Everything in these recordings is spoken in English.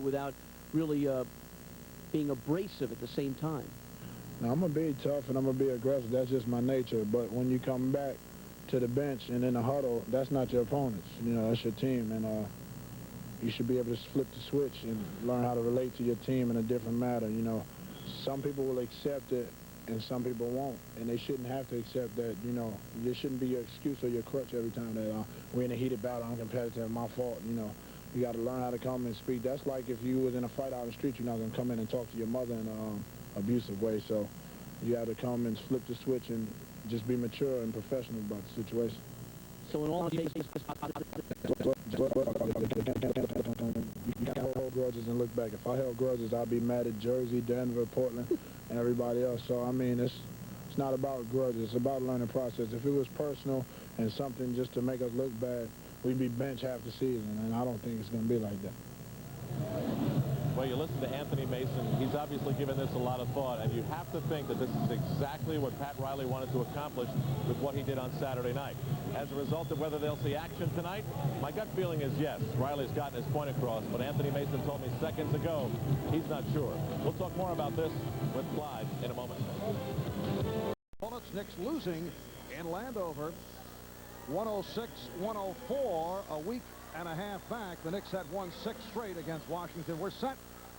without really being abrasive at the same time? Now, I'm going to be tough and I'm going to be aggressive. That's just my nature. But when you come back to the bench and in the huddle, that's not your opponents. You know, that's your team. And you should be able to flip the switch and learn how to relate to your team in a different manner. You know, some people will accept it and some people won't. And they shouldn't have to accept that, you know. It shouldn't be your excuse or your crutch every time that we're in a heated battle, I'm competitive, my fault, you know. You got to learn how to come and speak. That's like if you was in a fight out on the street, you're not going to come in and talk to your mother in an abusive way. So you have to come and flip the switch and just be mature and professional about the situation. So in all cases, you can't hold grudges and look back. If I held grudges, I'd be mad at Jersey, Denver, Portland, and everybody else. So, I mean, it's not about grudges. It's about a learning process. If it was personal and something just to make us look bad, we'd be benched half the season, and I don't think it's going to be like that. Well, you listen to Anthony Mason. He's obviously given this a lot of thought, and you have to think that this is exactly what Pat Riley wanted to accomplish with what he did on Saturday night. As a result of whether they'll see action tonight, my gut feeling is yes, Riley's gotten his point across, but Anthony Mason told me seconds ago he's not sure. We'll talk more about this with Clyde in a moment. Bullets, Knicks losing in Landover, 106-104, a week and a half back. The Knicks had won 6 straight against Washington. We're set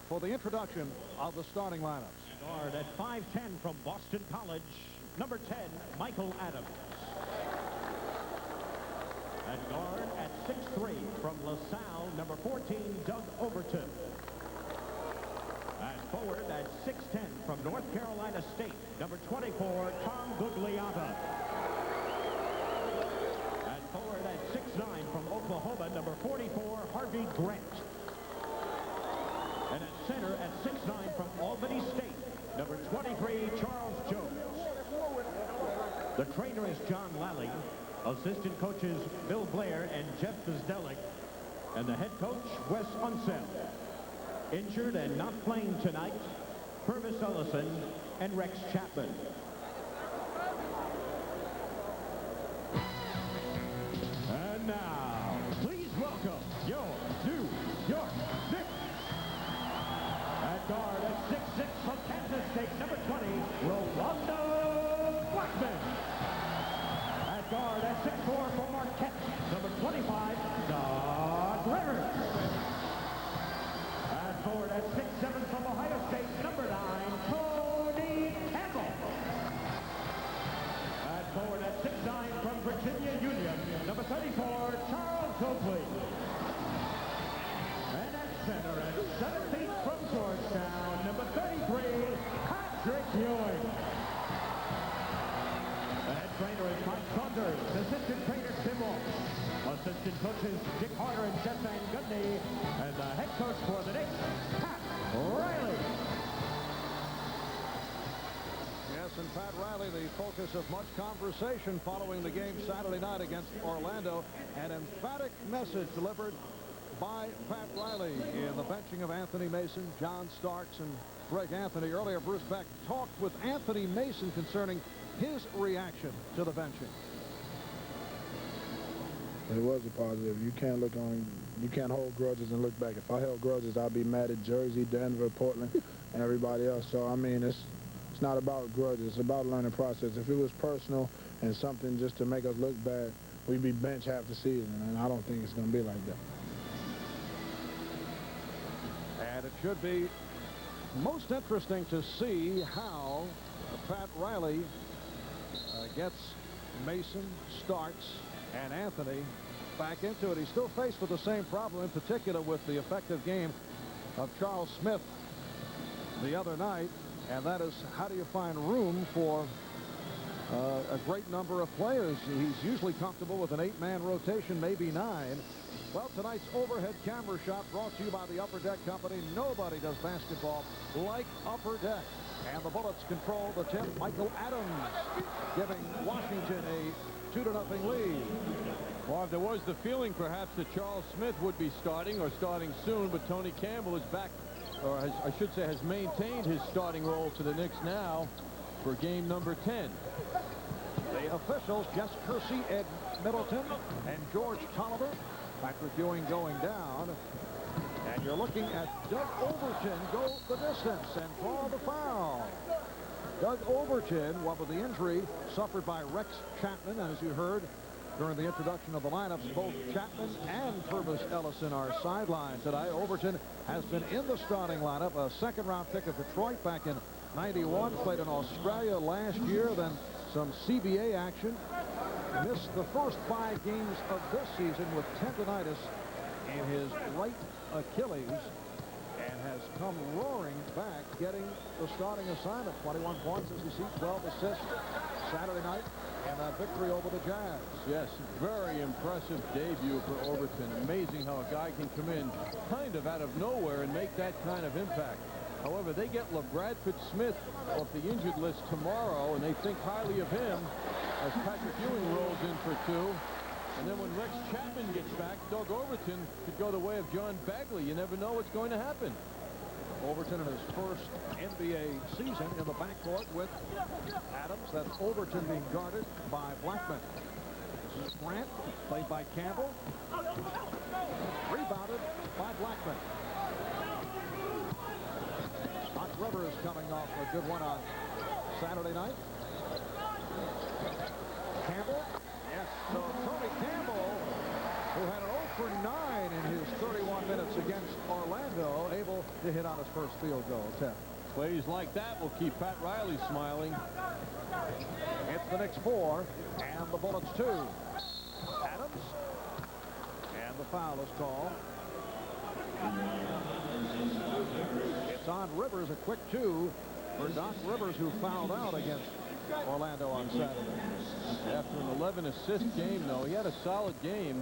for the introduction of the starting lineups. Guard at 5'10" from Boston College, number 10, Michael Adams. At guard at 6'3" from LaSalle, number 14, Doug Overton. At forward at 6'10" from North Carolina State, number 24, Tom Gugliotta. At forward at 6'9" from Oklahoma, number 44, Harvey Grant. And at center at 6'9" from Albany State, number 23, Charles Jones. The trainer is John Lally. Assistant coaches Bill Blair and Jeff Vizdelik. And the head coach, Wes Unseld. Injured and not playing tonight, Purvis Ellison and Rex Chapman. And now, please welcome your New York Knicks. At guard at 6'6" from Kansas State, number 20, Rolando Blackman. At guard at 6'4" from Marquette, number 25, Doug Rivers. At forward at 6'7" from Ohio State, number 9, Tony Campbell. At forward at 6'9" from Virginia Union, number 34, Charles Oakley. And at center at 7 feet from Georgetown, number 33, Patrick Ewing. The head trainer is Mike Saunders, assistant trainer Tim Walsh, assistant coaches Dick Harder and Jeff Van Gundy, and the head coach for the Knicks, Pat Riley. Yes, and Pat Riley, the focus of much conversation following the game Saturday night against Orlando. An emphatic message delivered by Pat Riley in the benching of Anthony Mason, John Starks, and Greg Anthony. Earlier, Bruce Beck talked with Anthony Mason concerning his reaction to the benching. It was a positive. You can't hold grudges and look back. If I held grudges, I'd be mad at Jersey, Denver, Portland, and everybody else. So, I mean, it's not about grudges. It's about a learning process. If it was personal and something just to make us look bad, we'd be benched half the season, and I don't think it's going to be like that. And it should be most interesting to see how Pat Riley gets Mason, Starks, and Anthony back into it. He's still faced with the same problem, in particular with the effective game of Charles Smith the other night, and that is, how do you find room for a great number of players? He's usually comfortable with an 8-man rotation, maybe 9. Well, tonight's overhead camera shot brought to you by the Upper Deck Company. Nobody does basketball like Upper Deck. And the Bullets control the tip. Michael Adams giving Washington a 2-0 lead. Well, there was the feeling perhaps that Charles Smith would be starting or starting soon, but Tony Campbell is back, or I should say has maintained his starting role to the Knicks now for game number 10. The officials, Jess Kersey, Ed Middleton, and George Tolliver. Patrick Ewing going down. And And you're looking at Doug Overton go the distance and draw the foul. Doug Overton, what with the injury suffered by Rex Chapman, as you heard during the introduction of the lineups, both Chapman and Purvis Ellison are sidelined today. Overton has been in the starting lineup, a second-round pick of Detroit back in '91, played in Australia last year, then some CBA action. Missed the first 5 games of this season with tendonitis in his right Achilles, and has come roaring back, getting the starting assignment. 21 points, as you see, 12 assists Saturday night, and a victory over the Jazz. Yes, very impressive debut for Overton. Amazing how a guy can come in kind of out of nowhere and make that kind of impact. However, they get LaBradford Smith off the injured list tomorrow, and they think highly of him as Patrick Ewing rolls in for 2. And then when Rex Chapman gets back, Doug Overton could go the way of John Bagley. You never know what's going to happen. Overton in his first NBA season in the backcourt with Adams. That's Overton being guarded by Blackman. This is Grant, played by Campbell. Rebounded by Blackman. Doc Rivers coming off a good one on Saturday night. Campbell. Yes, so Tony Campbell, who had an 0 for 9 in his 31 minutes against Orlando, able to hit on his first field goal attempt. Plays like that will keep Pat Riley smiling. It's the Knicks 4 and the Bullets 2. Adams, and the foul is called. It's on Rivers, a quick 2 for Doc Rivers, who fouled out against Orlando on Saturday. After an 11-assist game, though, he had a solid game.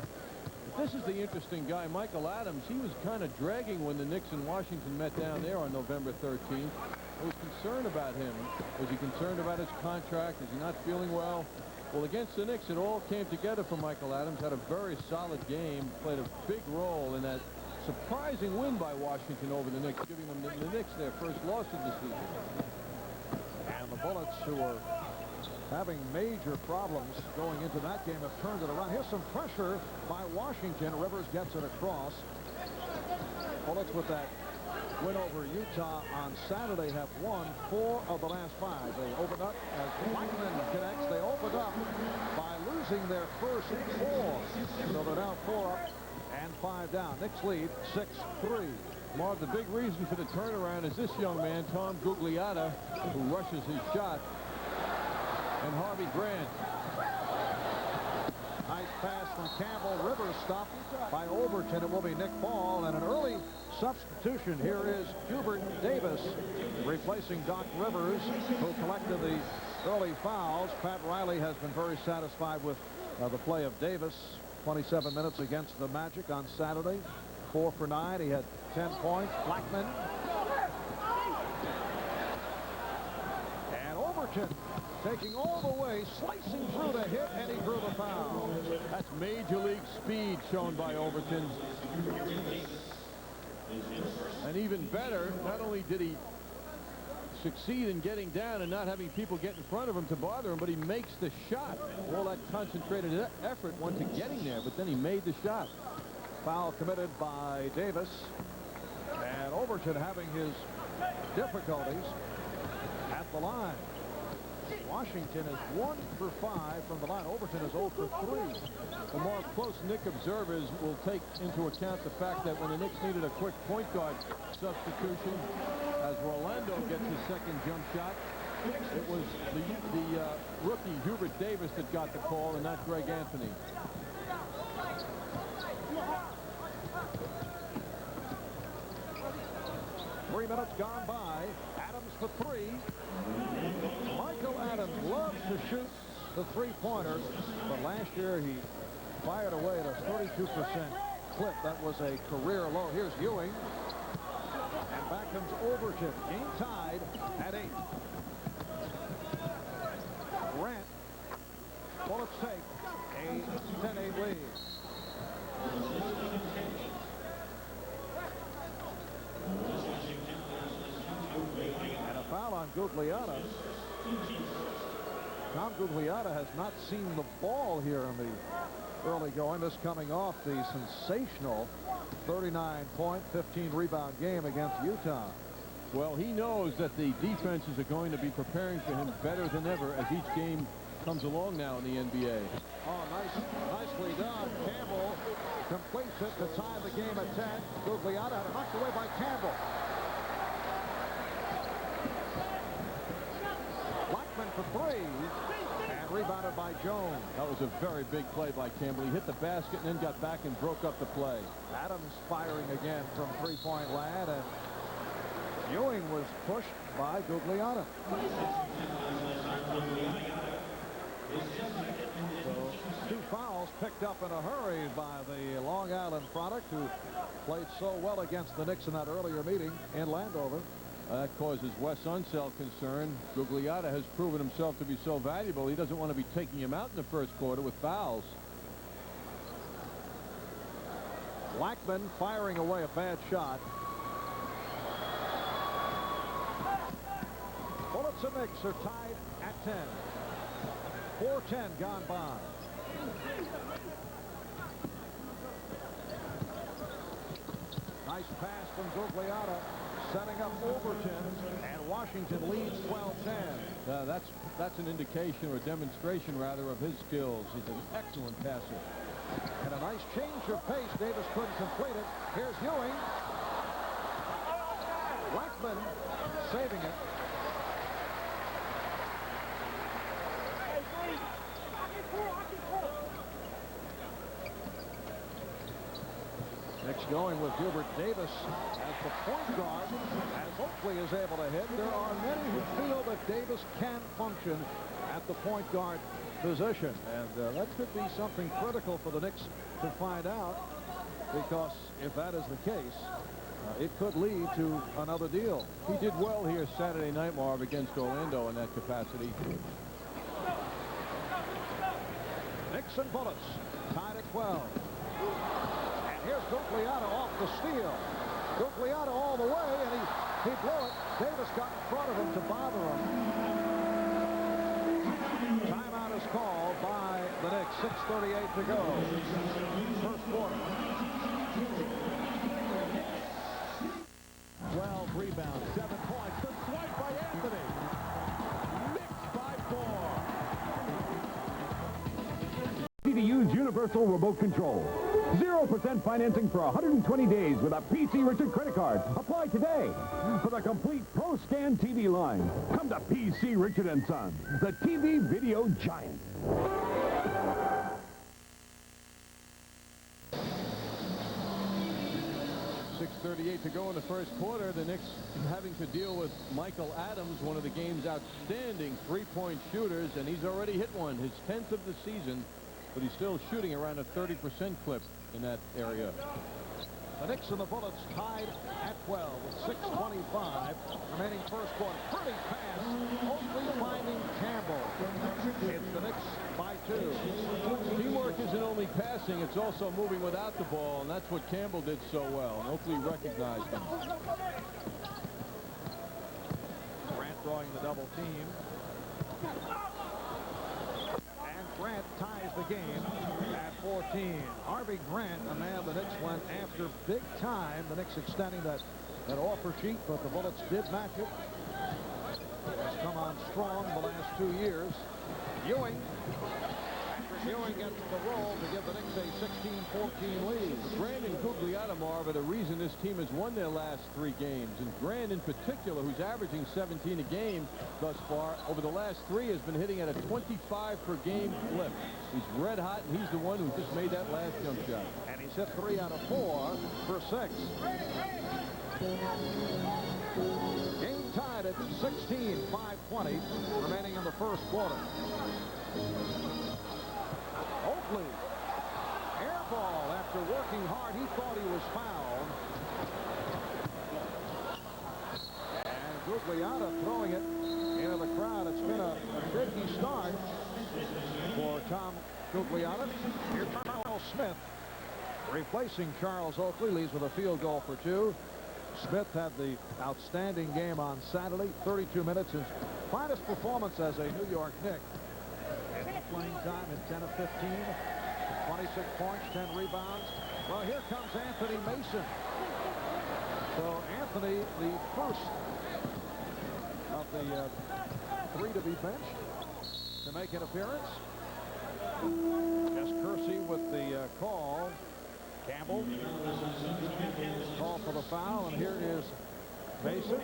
This is the interesting guy, Michael Adams. He was kind of dragging when the Knicks and Washington met down there on November 13th. I was concerned about him. Was he concerned about his contract? Is he not feeling well? Well, against the Knicks, it all came together for Michael Adams. Had a very solid game, played a big role in that surprising win by Washington over the Knicks, giving them the Knicks their first loss of the season. And the Bullets, who are having major problems going into that game, have turned it around. Here's some pressure by Washington. Rivers gets it across. Bullets, with that win over Utah on Saturday, have won 4 of the last 5. They opened up as Blackman connects. They opened up by losing their first 4. So they're now 4 up and 5 down. Knicks lead 6-3. Marv, the big reason for the turnaround is this young man, Tom Gugliotta, who rushes his shot, and Harvey Grant. Nice pass from Campbell. Rivers stopped by Overton. It will be Nick Ball, and an early substitution. Here is Hubert Davis replacing Doc Rivers, who collected the early fouls. Pat Riley has been very satisfied with the play of Davis. 27 minutes against the Magic on Saturday. 4 for 9. He had 10 points. Blackman. And Overton taking all the way, slicing through the hit, and he drew the foul. That's major league speed shown by Overton. And even better, not only did he succeed in getting down and not having people get in front of him to bother him, but he makes the shot. All that concentrated effort went to getting there, but then he made the shot. Foul committed by Davis, and Overton having his difficulties at the line. Washington is 1 for 5 from the line. Overton is 0 for 3. The more close Knick observers will take into account the fact that when the Knicks needed a quick point guard substitution, as Rolando gets his second jump shot, it was the rookie Hubert Davis that got the call and not Greg Anthony. Three minutes gone by. Adams for 3. Michael Adams loves to shoot the three-pointer, but last year he fired away at a 32% clip. That was a career low. Here's Ewing. And back comes Overton. Game tied at 8. Grant. Bullets take a 10-8 lead. And a foul on Gugliotta. Tom Gugliotta has not seen the ball here in the early going. This coming off the sensational 39-point, 15-rebound game against Utah. Well, he knows that the defenses are going to be preparing for him better than ever as each game comes along now in the NBA. Oh, nicely done. Campbell completes it to tie the game at 10. Gugliotta had it knocked away by Campbell. Blackman for three. And rebounded by Jones. That was a very big play by Campbell. He hit the basket and then got back and broke up the play. Adams firing again from three-point land, and Ewing was pushed by Gugliotta. So 2 fouls picked up in a hurry by the Long Island product, who played so well against the Knicks in that earlier meeting in Landover. That causes Wes Unseld concern. Gugliotta has proven himself to be so valuable, he doesn't want to be taking him out in the first quarter with fouls. Blackman firing away a bad shot. Bullets and Knicks are tied at 10. 4:10 gone by. Nice pass from Gugliotta, setting up Overton, and Washington leads 12-10. That's an indication, or a demonstration rather, of his skills. He's an excellent passer. And a nice change of pace. Davis couldn't complete it. Here's Ewing. Blackman saving it. Knicks going with Hubert Davis as the point guard, as Oakley is able to hit. There are many who feel that Davis can function at the point guard position, and that could be something critical for the Knicks to find out, because if that is the case, it could lead to another deal. He did well here Saturday night, Marv, against Orlando in that capacity. Knicks and Bullets tied at 12. And here's Gugliotta off the steal. Gugliotta all the way, and he blew it. Davis got in front of him to bother him. Timeout is called by the Knicks. 6:38 to go. First quarter. 12 rebounds, 7 points. The swipe by Anthony. Knicks by 4. Easy to use universal remote control. 0% financing for 120 days with a PC Richard credit card. Apply today. For the complete Pro Scan TV line, come to PC Richard & Son, the TV video giant. 6:38 to go in the first quarter. The Knicks having to deal with Michael Adams, one of the game's outstanding three-point shooters, and he's already hit one, his 10th of the season, but he's still shooting around a 30% clip in that area. The Knicks and the Bullets tied at 12 with 6:25 remaining first quarter. Pretty pass, only finding Campbell. It's the Knicks by 2. Teamwork isn't only passing, it's also moving without the ball, and that's what Campbell did so well, and Oakley recognized him. Grant drawing the double team. And Grant ties the game at 14. Harvey Grant, a man the Knicks went after big time. The Knicks extending that offer sheet, but the Bullets did match it. Has come on strong the last 2 years. Ewing. Patrick Ewing gets the roll to give the Knicks a 16-14 lead. Grant and Gugliotta, Marv, are the reason this team has won their last 3 games. And Grant in particular, who's averaging 17 a game thus far, over the last 3 has been hitting at a 25 per game clip. He's red hot, and he's the one who just made that last jump shot. And he's hit 3 out of 4 for 6. Game tied at 16, 5:20 remaining in the first quarter. Oakley, air ball after working hard. He thought he was fouled. And Gugliotta throwing it into the crowd. It's been a shaky start for Tom Gugliotta. Here's Charles Smith replacing Charles Oakley. Leads with a field goal for 2. Smith had the outstanding game on Saturday. 32 minutes, his finest performance as a New York Knick. And playing time at 10 of 15, 26 points, 10 rebounds, Well, here comes Anthony Mason. So Anthony, the first of the three to be benched to make an appearance. Just Kersey with the call. Campbell call for the foul, and here is Mason.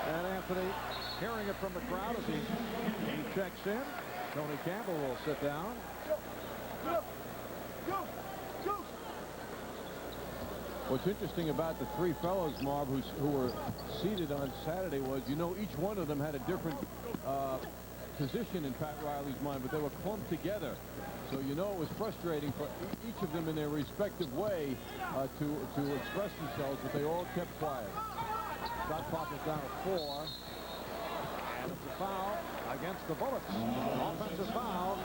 And Anthony hearing it from the crowd as he checks in. Tony Campbell will sit down. What's interesting about the three fellows, Marv, who were seated on Saturday was, you know, each one of them had a different position in Pat Riley's mind, but they were clumped together. So, you know, it was frustrating for each of them in their respective way to express themselves, but they all kept quiet. Shot clock is down to 4. And it's a foul against the Bullets. Offensive foul.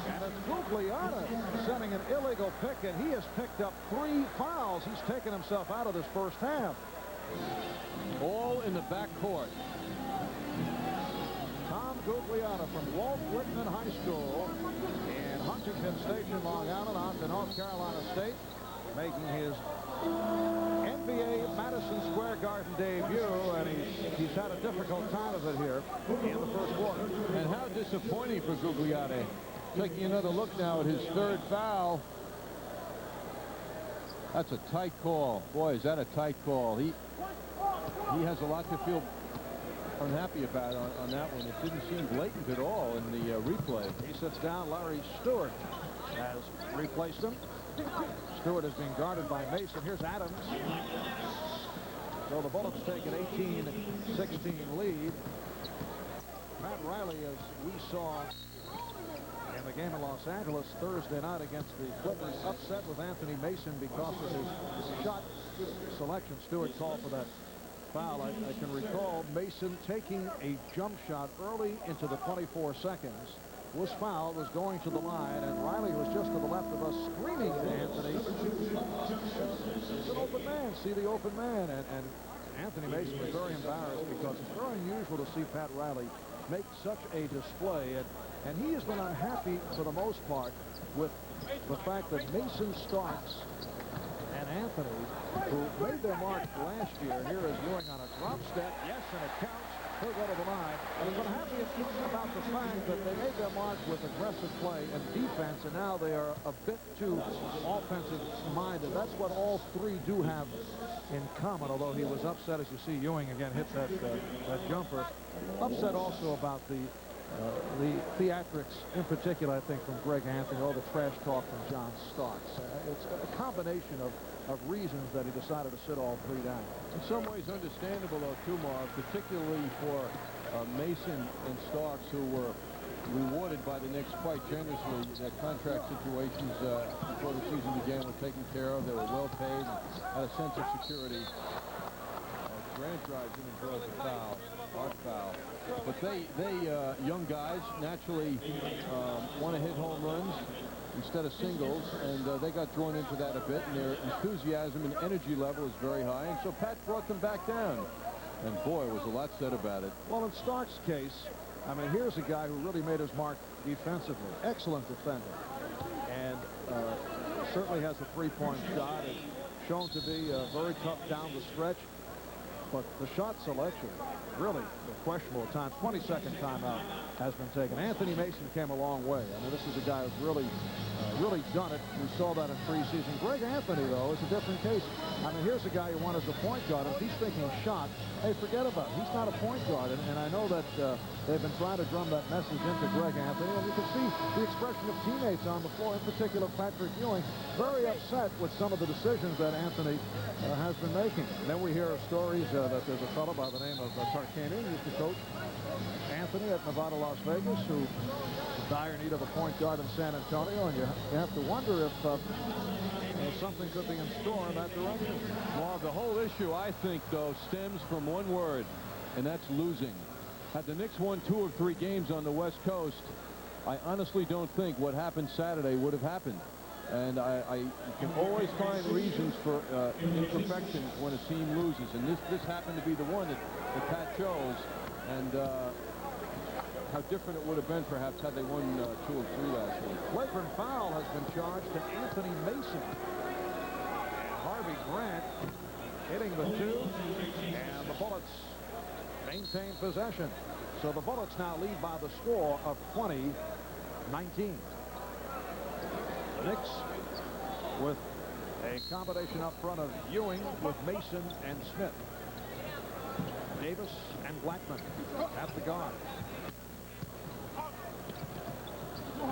And it's Gugliotta sending an illegal pick, and he has picked up 3 fouls. He's taken himself out of this first half. All in the backcourt. Tom Gugliotta from Walt Whitman High School in Huntington Station, Long Island, on to North Carolina State, making his NBA Madison Square Garden debut, and he's had a difficult time of it here in the first quarter. And how disappointing for Gugliotta. Taking another look now at his 3rd foul. That's a tight call. Boy, is that a tight call. He has a lot to feel unhappy about on that one. It didn't seem blatant at all in the replay. He sits down. Larry Stewart has replaced him. Stewart is being guarded by Mason. Here's Adams. So the Bullets take an 18-16 lead. Pat Riley, as we saw in the game in Los Angeles Thursday night against the Clippers, upset with Anthony Mason because of his shot selection. Stewart called for that foul. I can recall Mason taking a jump shot early into the 24 seconds. Was fouled, was going to the line, and Riley was just to the left of us screaming to Anthony. It's an open man. See the open man. And Anthony Mason was very embarrassed because it's very unusual to see Pat Riley make such a display. And he has been unhappy for the most part with the fact that Mason Starks and Anthony, who made their mark last year, here is Ewing on a drop step. Yes, and it counts. He'll go to the line. And he's unhappy about the fact that they made their mark with aggressive play and defense, and now they are a bit too offensive-minded. That's what all three do have in common, although he was upset, as you see Ewing again hit that jumper. Upset also about the theatrics, in particular, I think, from Greg Anthony, all the trash talk from John Starks. It's a combination of reasons that he decided to sit all three down. In some ways understandable, though, too, Marv, particularly for Mason and Starks, who were rewarded by the Knicks quite generously. Their contract situations before the season began were taken care of. They were well paid and had a sense of security. Grant drives in and draws a foul, hard foul. But they young guys, naturally want to hit home runs instead of singles, and they got drawn into that a bit, and their enthusiasm and energy level is very high, and so Pat brought them back down. And boy, was a lot said about it. Well, in Stark's case, I mean, here's a guy who really made his mark defensively. Excellent defender. And certainly has a three-point shot. It's shown to be very tough down the stretch. But the shot selection, really questionable at times. 22nd timeout has been taken. Anthony Mason came a long way. I mean, this is a guy who's really done it. We saw that in preseason. Greg Anthony, though, is a different case. I mean, here's a guy who won as a point guard. If he's thinking shot, hey, forget about it. He's not a point guard. And I know that they've been trying to drum that message into Greg Anthony. And you can see the expression of teammates on the floor, in particular Patrick Ewing, very upset with some of the decisions that Anthony has been making. And then we hear stories that there's a fellow by the name of Tarkanian, who used to coach Anthony at Nevada, Las Vegas, who is in dire need of a point guard in San Antonio, and you have to wonder if something could be in store in that direction. Well, the whole issue, I think, though, stems from one word, and that's losing. Had the Knicks won 2 of 3 games on the West Coast, I honestly don't think what happened Saturday would have happened. And I can always find reasons for imperfections when a team loses. And this happened to be the one that Pat chose. And how different it would have been perhaps had they won 2 of 3 last week. Flagrant foul has been charged to Anthony Mason. And Harvey Grant hitting the 2, and the Bullets maintain possession. So the Bullets now lead by the score of 20-19. The Knicks with a combination up front of Ewing with Mason and Smith. Davis and Blackman at the guard. And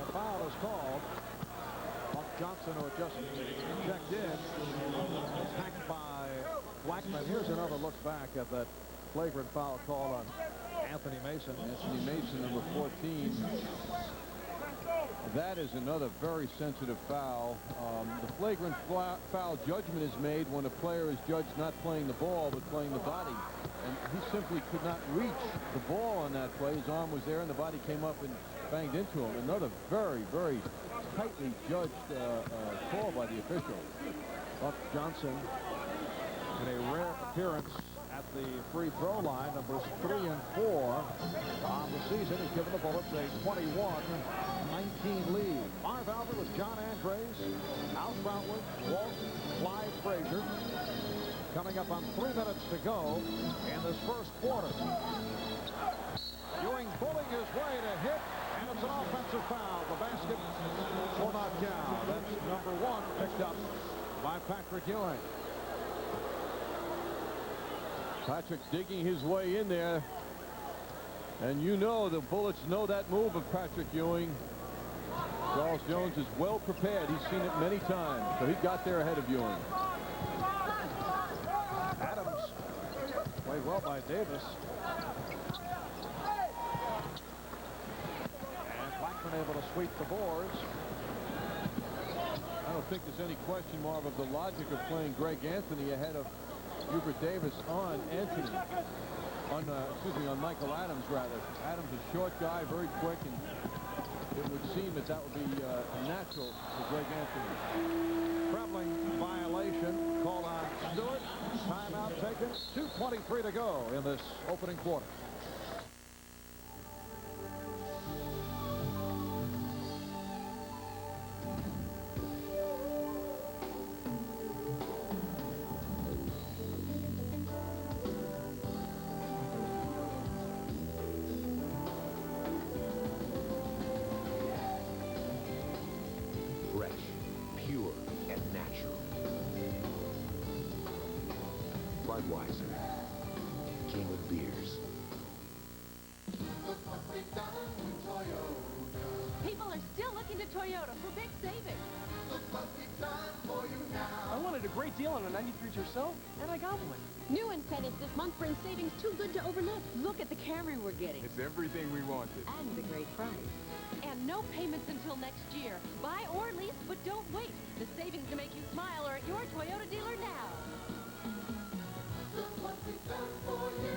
a foul is called. Buck Johnson, who had just checked in, attacked by Blackman. Here's another look back at that flagrant foul called on Anthony Mason. Anthony Mason, number 14. That is another very sensitive foul. The flagrant foul judgment is made when a player is judged not playing the ball but playing the body. And he simply could not reach the ball on that play. His arm was there and the body came up and banged into him. Another very, very tightly judged call by the official. Buck Johnson in a rare appearance at the free throw line, numbers 3 and 4 on the season, has given the Bullets a 21-19 lead. Marv Albert with John Andres, Al Brownwood, Walt, Clyde Frazier. Coming up on 3 minutes to go in this first quarter. Ewing bullying his way to hit, and it's an offensive foul. The basket will not count. That's number 1 picked up by Patrick Ewing. Patrick digging his way in there. And you know the Bullets know that move of Patrick Ewing. Charles Jones is well prepared. He's seen it many times. So he got there ahead of Ewing. Adams played well by Davis. And Blackman able to sweep the boards. I don't think there's any question, Marv, of the logic of playing Greg Anthony ahead of Hubert Davis on Anthony. On Michael Adams, rather. Adams is a short guy, very quick, and it would seem that that would be natural for Greg Anthony. Traveling violation called on Stewart. Timeout taken. 2:23 to go in this opening quarter. People are still looking to Toyota for big savings. I wanted a great deal on a 93 Tercel, and I got one. New incentives this month bring savings too good to overlook. Look at the Camry we're getting. It's everything we wanted. And the great price. And no payments until next year. Buy or lease, but don't wait. The savings to make you smile are at your Toyota dealer now. Look what we've done for you.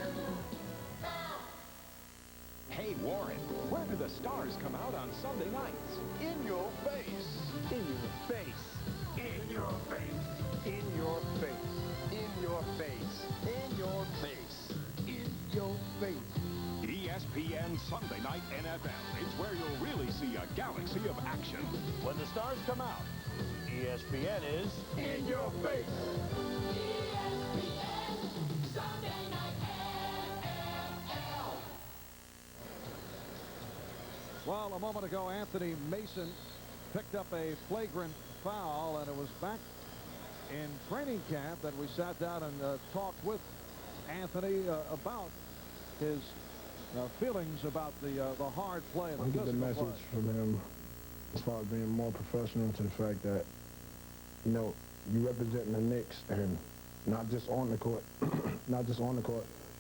Hey, Warren, where do the stars come out on Sunday nights? In your face. In your face. In your face. In your face. In your face. In your face. In your face. ESPN Sunday Night NFL. It's where you'll really see a galaxy of action. When the stars come out, ESPN is in your face. ESPN Sunday Night NFL. Well, a moment ago, Anthony Mason picked up a flagrant foul, and it was back in training camp that we sat down and talked with Anthony about his feelings about the hard play. I get the message from him as far as being more professional, to the fact that, you know, you representing the Knicks, and not just on the court,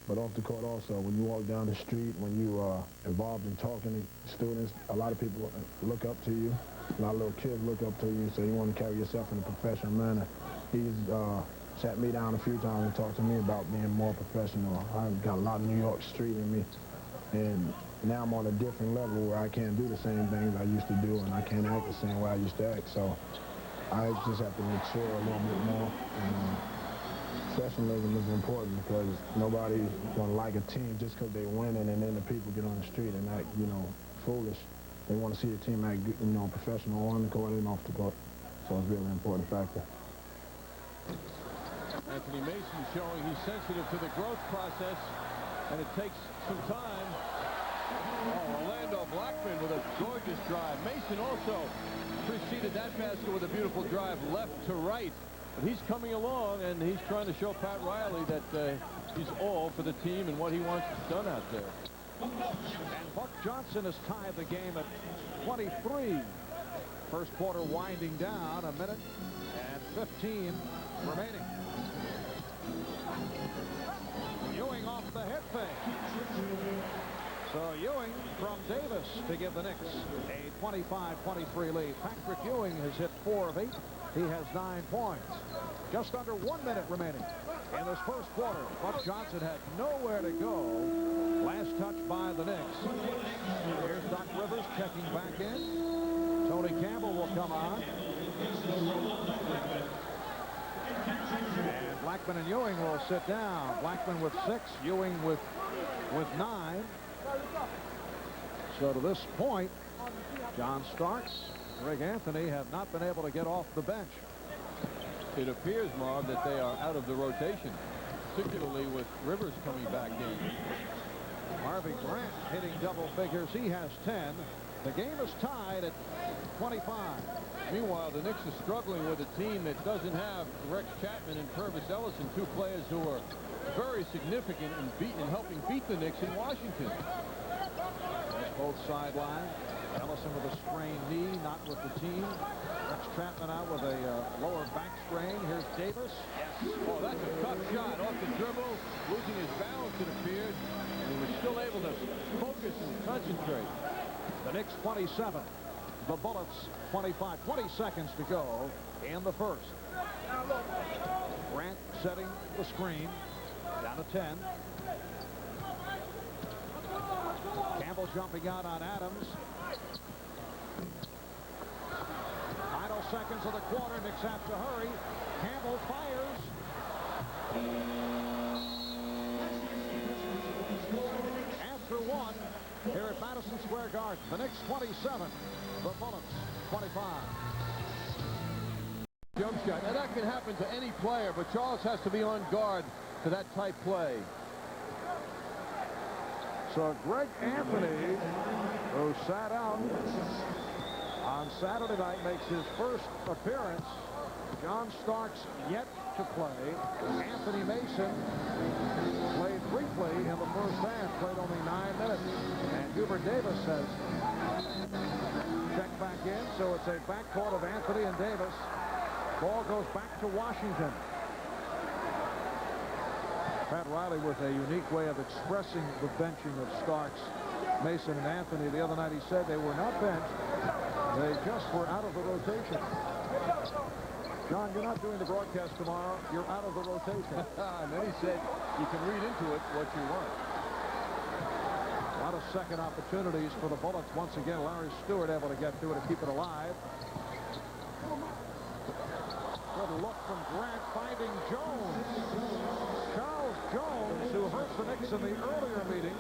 but off the court also. When you walk down the street, when you are involved in talking to students, a lot of people look up to you. A lot of little kids look up to you, so you want to carry yourself in a professional manner. He's sat me down a few times and talked to me about being more professional. I've got a lot of New York street in me, and now I'm on a different level where I can't do the same things I used to do, and I can't act the same way I used to act. So I just have to mature a little bit more and Professionalism is important because nobody's going to like a team just because they're winning and then the people get on the street and act, foolish. They want to see a team act, professional on the court and off the court. So it's really an important factor. Anthony Mason showing he's sensitive to the growth process, and it takes some time. Oh, Orlando Blackman with a gorgeous drive. Mason also preceded that basket with a beautiful drive left to right. But he's coming along, and he's trying to show Pat Riley that he's all for the team and what he wants done out there. And Buck Johnson has tied the game at 23. First quarter winding down, a minute and 15 remaining. Ewing off the hit fake. So Ewing from Davis to give the Knicks a 25-23 lead. Patrick Ewing has hit 4 of 8. He has 9 points. Just under 1 minute remaining in this first quarter. Buck Johnson had nowhere to go. Last touch by the Knicks. Here's Doc Rivers checking back in. Tony Campbell will come on. And Blackman and Ewing will sit down. Blackman with 6, Ewing with 9. So to this point, John Starks, Greg Anthony have not been able to get off the bench. It appears, Marv, that they are out of the rotation, particularly with Rivers coming back in. Harvey Grant hitting double figures. He has 10. The game is tied at 25. Meanwhile, the Knicks are struggling with a team that doesn't have Rex Chapman and Purvis Ellison, 2 players who are very significant in helping beat the Knicks in Washington. That's both sidelines. Ellison with a sprained knee, not with the team. Rex Chapman out with a lower back strain. Here's Davis. Yes. Oh, that's a tough shot off the dribble. Losing his balance, it appeared. And he was still able to focus and concentrate. The Knicks 27. The Bullets 25. 20 seconds to go in the first. Grant setting the screen. Down to 10. Campbell jumping out on Adams. Final seconds of the quarter. Knicks have to hurry. Campbell fires. After 1 here at Madison Square Garden. The Knicks 27. The Bullets 25. Jump shot. Now that can happen to any player, but Charles has to be on guard to that type play. So Greg Anthony, who sat out on Saturday night, makes his first appearance. John Starks yet to play. Anthony Mason played briefly in the first half, played only 9 minutes. And Hubert Davis has checked back in, so it's a backcourt of Anthony and Davis. Ball goes back to Washington. Pat Riley with a unique way of expressing the benching of Starks, Mason, and Anthony. The other night he said they were not benched. They just were out of the rotation. John, you're not doing the broadcast tomorrow. You're out of the rotation. And then he said you can read into it what you want. A lot of second opportunities for the Bullets. Once again, Larry Stewart able to get through it to keep it alive. Good look from Grant finding Jones. Charles Jones, who hurt the Knicks in the earlier meeting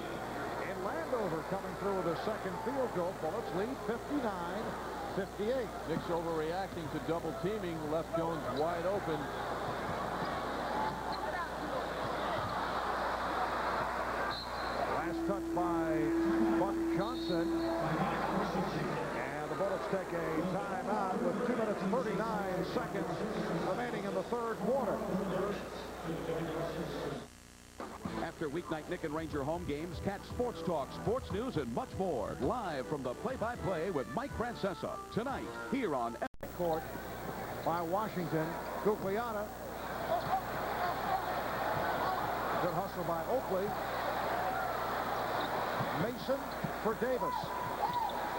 in Landover, coming through with a second field goal. Bullets lead 59-58. Knicks overreacting to double teaming, left Jones wide open. Last touch by Buck Johnson. And the Bullets take a timeout with 2 minutes 39 seconds remaining in the third quarter. After weeknight Nick and Ranger home games, catch Sports Talk, sports news, and much more live from the play-by-play with Mike Francesa tonight here on Court by Washington. Gugliata. Good hustle by Oakley. Mason for Davis.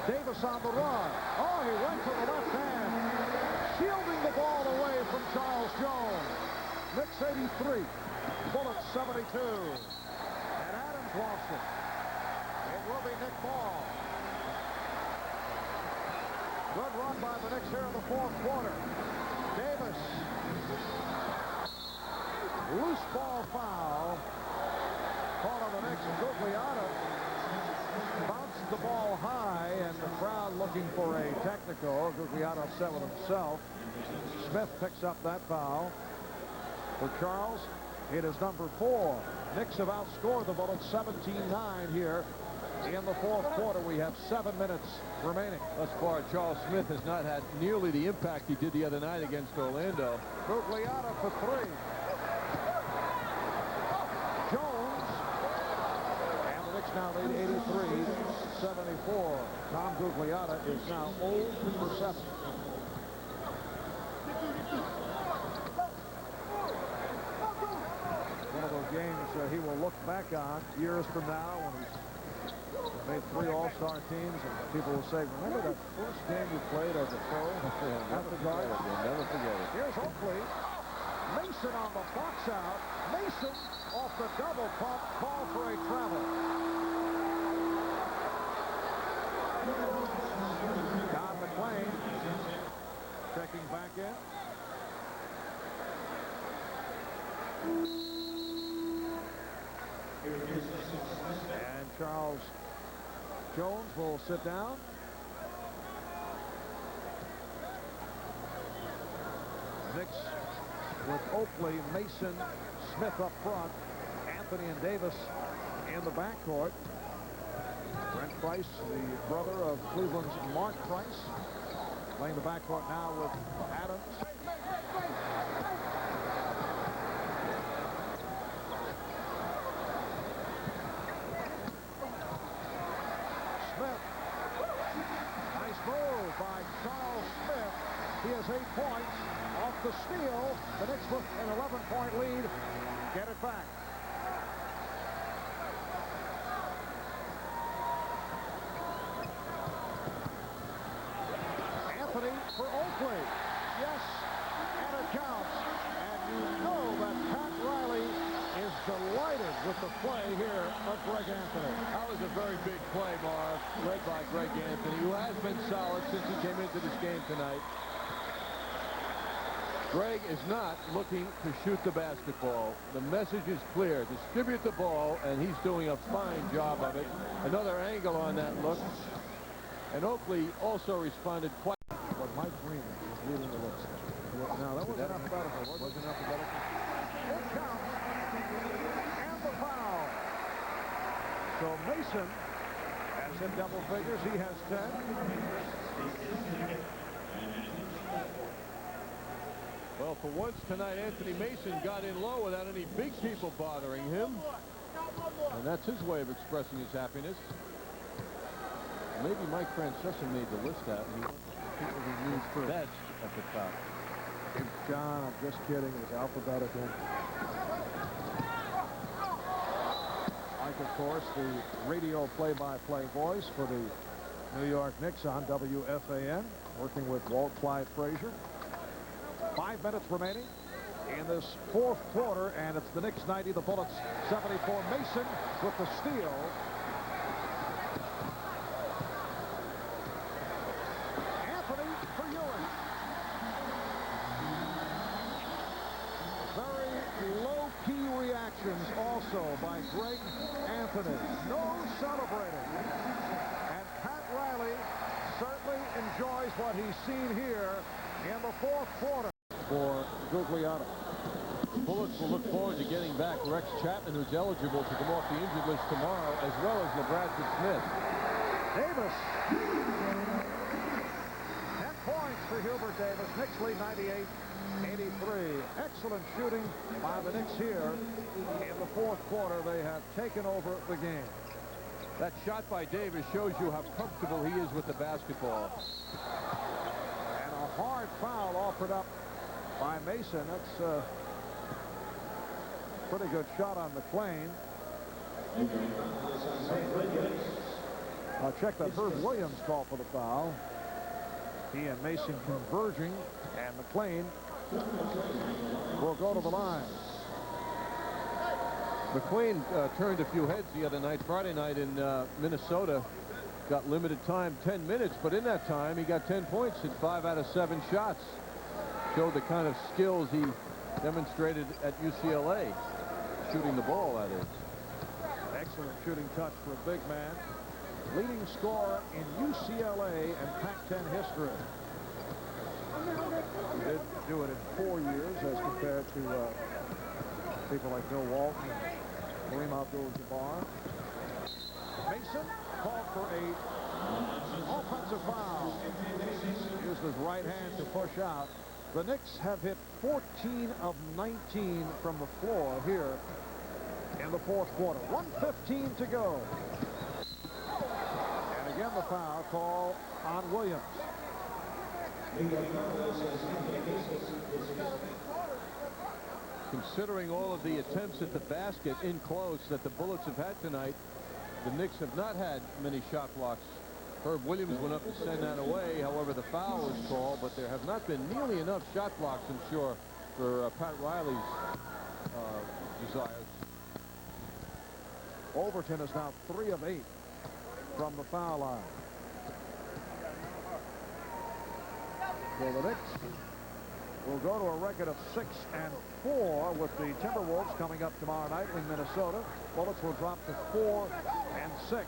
Davis on the run. Oh, he went to the left hand. Shielding the ball away from Charles Jones. Knicks 83. Bullets 72. And Adams lost it. It will be Nick Ball. Good run by the Knicks here in the fourth quarter. Davis loose ball foul. Call on the Knicks. Gugliotta bounced the ball high, and the crowd looking for a technical. Gugliotta upset with himself. Smith picks up that foul. For Charles, it is number 4. Knicks have outscored the Bullets 17-9 here in the fourth quarter. We have 7 minutes remaining. Thus far, Charles Smith has not had nearly the impact he did the other night against Orlando. Gugliotta for 3. Jones. And the Knicks now lead 83-74. Tom Gugliotta is now 0 for 7. One of those games he will look back on years from now when he's made 3 All-Star teams, and people will say, remember that first game you played as a pro? Never forget it. You'll never forget it. Here's Oakley. Mason on the box out. Mason off the double pump. Call for a travel. Don McClain checking back in. And Charles Jones will sit down. Knicks with Oakley, Mason, Smith up front, Anthony and Davis in the backcourt. Brent Price, the brother of Cleveland's Mark Price, playing the backcourt now with Adams. By Charles Smith. He has 8 points off the steal. The Knicks with an 11-point lead. Get it back. Anthony for Oakley. Yes, and it counts. And you know that Pat Riley is delighted with the play here of Greg Anthony. That was a very big play, Marv, led by Greg Anthony, who has been solid since he came into this game tonight. Greg is not looking to shoot the basketball. The message is clear. Distribute the ball, and he's doing a fine job of it. Another angle on that look. And Oakley also responded quite. But Mike Green is leading the list. Now, that wasn't alphabetical. Wasn't alphabetical. It counts. And the foul. So Mason has hit double figures. He has 10. Well, for once tonight, Anthony Mason got in low without any big people bothering him. And that's his way of expressing his happiness. Maybe Mike Francesa made the list out, and he wants people who needs best at the top. John, I'm just kidding. It's alphabetical. Mike, of course, the radio play-by-play voice for the New York Knicks on WFAN, working with Walt Clyde Frazier. 5 minutes remaining in this fourth quarter, and it's the Knicks 90, the Bullets 74. Mason with the steal. Anthony for Ewing. Very low-key reactions also by Greg Anthony. No celebrating. And Pat Riley certainly enjoys what he's seen here in the fourth quarter. For Gugliotta. Bullets will look forward to getting back Rex Chapman, who's eligible to come off the injured list tomorrow, as well as LeBradford Smith. Davis. 10 points for Hubert Davis. Knicks lead 98-83. Excellent shooting by the Knicks here in the fourth quarter. They have taken over the game. That shot by Davis shows you how comfortable he is with the basketball. And a hard foul offered up by Mason. That's a pretty good shot on McClain. I'll check that Herb Williams call for the foul. He and Mason converging, and McClain will go to the line. McClain turned a few heads the other night. Friday night in Minnesota. Got limited time, 10 minutes, but in that time he got 10 points, hit 5 out of 7 shows. Showed the kind of skills he demonstrated at UCLA, shooting the ball, that is. Excellent shooting touch for a big man. Leading scorer in UCLA and Pac-10 history. He did do it in 4 years as compared to people like Bill Walton and Kareem Abdul-Jabbar. Mason called for a offensive foul. Used his right hand to push out. The Knicks have hit 14 of 19 from the floor here in the fourth quarter. 1:15 to go. And again the foul call on Williams. Considering all of the attempts at the basket in close that the Bullets have had tonight, the Knicks have not had many shot blocks. Herb Williams went up to send that away. However, the foul was called, but there have not been nearly enough shot blocks, I'm sure, for Pat Riley's desires. Overton is now 3 of 8 from the foul line. So the Knicks will go to a record of 6-4 with the Timberwolves coming up tomorrow night in Minnesota. Bullets will drop to 4-6.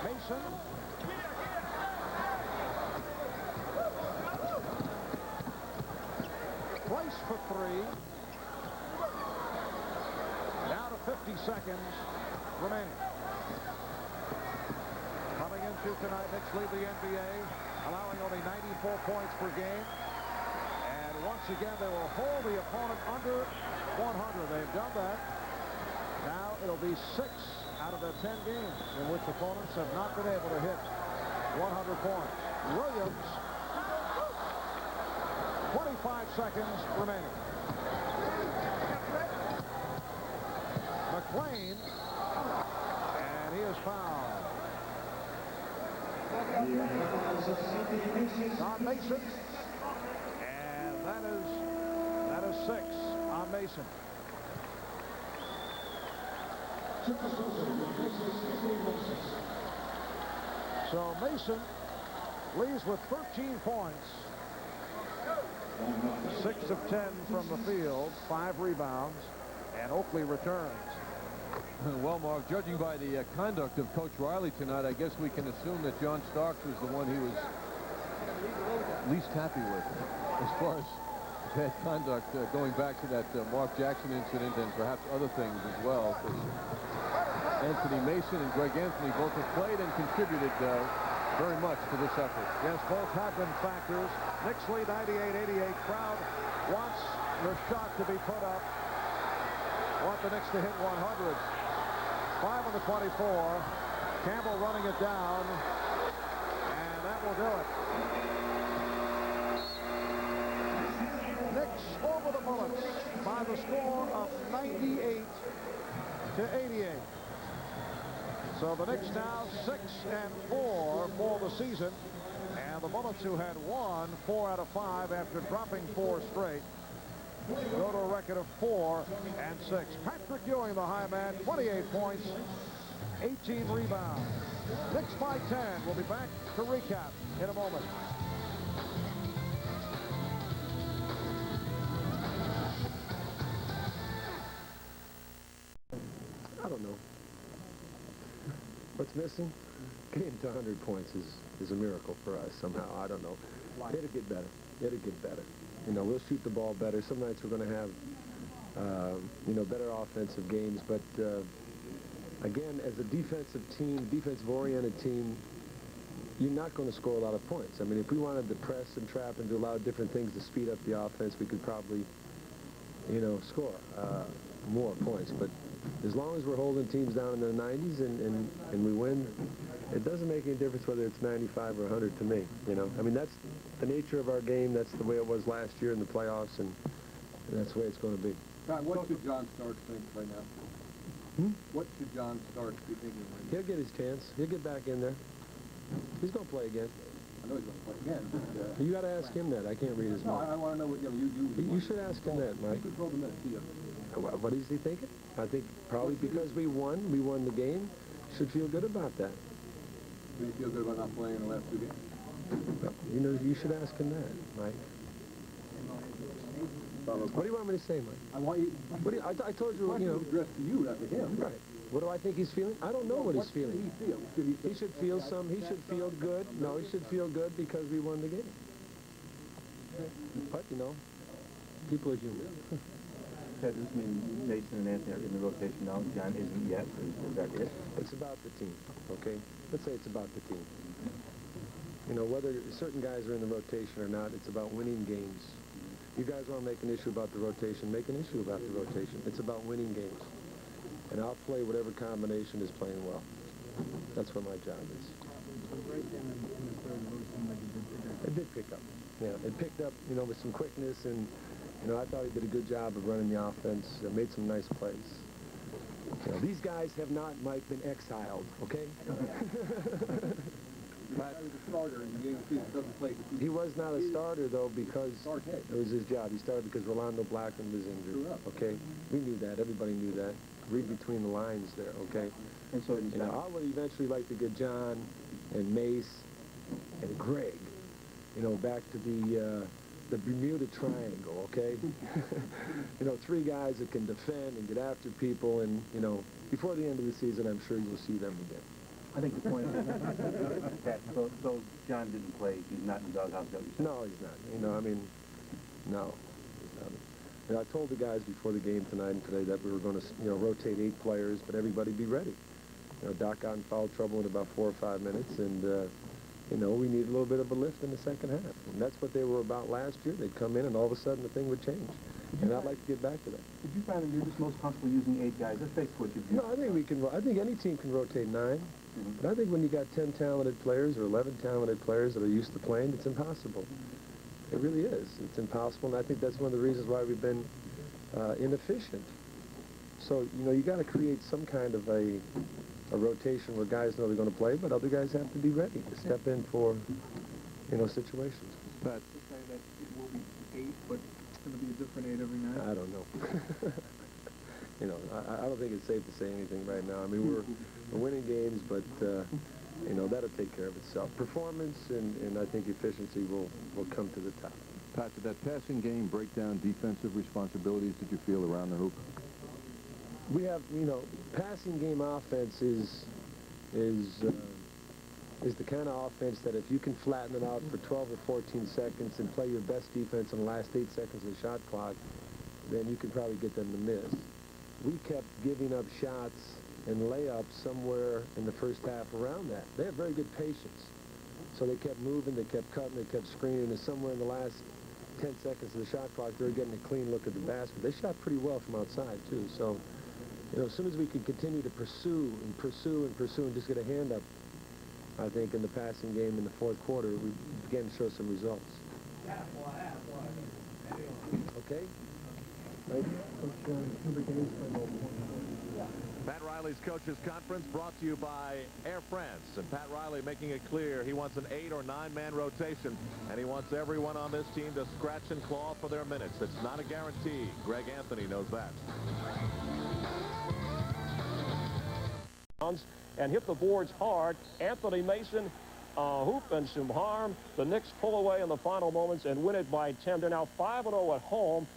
Mason. Place for 3. Now to 50 seconds remaining. Coming into tonight, Knicks lead the NBA, allowing only 94 points per game. And once again, they will hold the opponent under 100. They've done that. Now it'll be 6 out of their 10 games in which opponents have not been able to hit 100 points. Williams, 25 seconds remaining. McLean, and he is fouled. On Mason, and that is 6 on Mason. So Mason leads with 13 points, 6 of 10 from the field, 5 rebounds, and Oakley returns. Well, Mark, judging by the conduct of Coach Riley tonight, I guess we can assume that John Starks was the one he was least happy with as far as bad conduct, going back to that Mark Jackson incident and perhaps other things as well. Anthony Mason and Greg Anthony both have played and contributed very much to this effort. Yes, both have been factors. Knicks lead 98-88. Crowd wants the shot to be put up. Want the Knicks to hit 100. 5 on the 24. Campbell running it down. And that will do it. Knicks over the Bullets by the score of 98-88. So the Knicks now 6-4 for the season. And the Bullets, who had won 4 out of 5 after dropping 4 straight, go to a record of 4-6. Patrick Ewing, the high man, 28 points, 18 rebounds. Knicks by 10. We'll be back to recap in a moment. I don't know. What's missing? Getting to 100 points is a miracle for us somehow. I don't know. It'll get better. It'll get better. You know, we'll shoot the ball better. Some nights we're going to have, you know, better offensive games. But, again, as a defensive team, defensive-oriented team, you're not going to score a lot of points. I mean, if we wanted to press and trap and do a lot of different things to speed up the offense, we could probably, you know, score more points. But as long as we're holding teams down in the 90s and we win, it doesn't make any difference whether it's 95 or 100 to me, you know. I mean, that's the nature of our game. That's the way it was last year in the playoffs, and that's the way it's going to be. John, what should John Starks think right now? What should John Starks be thinking right now? He'll get his chance. He'll get back in there. He's going to play again. I know he's going to play again. But, you got to ask him that. I can't read his mind. I want to know what you should ask him that, Mike. You control the minutes, do you? What is he thinking? I think probably because we won the game, should feel good about that. Do you feel good about not playing in the last 2 games? You know, you should ask him that, Mike. What do you want me to say, Mike? I want you. What do you, I told you, you know. Addressed to you, not to him. Right. What do I think he's feeling? I don't know what he's feeling. What should he feel? He should feel some. He should feel good. No, he should feel good because we won the game. But, you know, people are human. Does this mean Mason and Anthony are in the rotation now? John isn't yet. Is that it? It's about the team, okay? Let's say it's about the team. You know, whether certain guys are in the rotation or not, it's about winning games. You guys want to make an issue about the rotation, make an issue about the rotation. It's about winning games. And I'll play whatever combination is playing well. That's what my job is. It did pick up. Yeah, it picked up, you know, with some quickness, and, you know, I thought he did a good job of running the offense, made some nice plays. You know, these guys have not, Mike, been exiled, okay? He was not a starter, though, because it was his job. He started because Rolando Blackman was injured, okay? We knew that. Everybody knew that. Read between the lines there, okay? And so, you know, I would eventually like to get John and Mace and Greg, you know, back to the Bermuda Triangle, okay? You know, 3 guys that can defend and get after people, and, you know, before the end of the season, I'm sure you'll see them again. I think the point is that so John didn't play. He's not in the doghouse. No, he's not. You know, I mean, no. You know, I told the guys before the game tonight and today that we were going to, you know, rotate 8 players, but everybody be ready. You know, Doc got in foul trouble in about 4 or 5 minutes, and, you know, we need a little bit of a lift in the second half. And that's what they were about last year. They'd come in, and all of a sudden the thing would change. And I'd like to get back to that. Did you find that you're just most comfortable using 8 guys? Let's face what you've used. No, I think we can. I think any team can rotate 9. But I think when you got 10 talented players or 11 talented players that are used to playing, it's impossible. It really is. It's impossible, and I think that's one of the reasons why we've been inefficient. So, you know, you got to create some kind of a rotation where guys know they're going to play, but other guys have to be ready to step in for, you know, situations. But it will be 8, but it's going to be a different 8 every night. I don't know. You know, I don't think it's safe to say anything right now. I mean, we're winning games, but, you know, that'll take care of itself. Performance and I think efficiency will come to the top. Pat, did that passing game break down defensive responsibilities did you feel around the hoop? We have, you know, passing game offense is the kind of offense that if you can flatten it out for 12 or 14 seconds and play your best defense in the last 8 seconds of the shot clock, then you can probably get them to miss. We kept giving up shots and layups somewhere in the first half around that. They have very good patience. So they kept moving, they kept cutting, they kept screening, and somewhere in the last 10 seconds of the shot clock, they were getting a clean look at the basket. They shot pretty well from outside, too. So, you know, as soon as we could continue to pursue and just get a hand up, I think in the passing game in the 4th quarter, we began to show some results. Okay? Right. Pat Riley's Coaches Conference brought to you by Air France. And Pat Riley making it clear he wants an 8- or 9-man rotation, and he wants everyone on this team to scratch and claw for their minutes. It's not a guarantee. Greg Anthony knows that. And hit the boards hard. Anthony Mason, hoop and some harm. The Knicks pull away in the final moments and win it by 10. They're now 5-0 at home.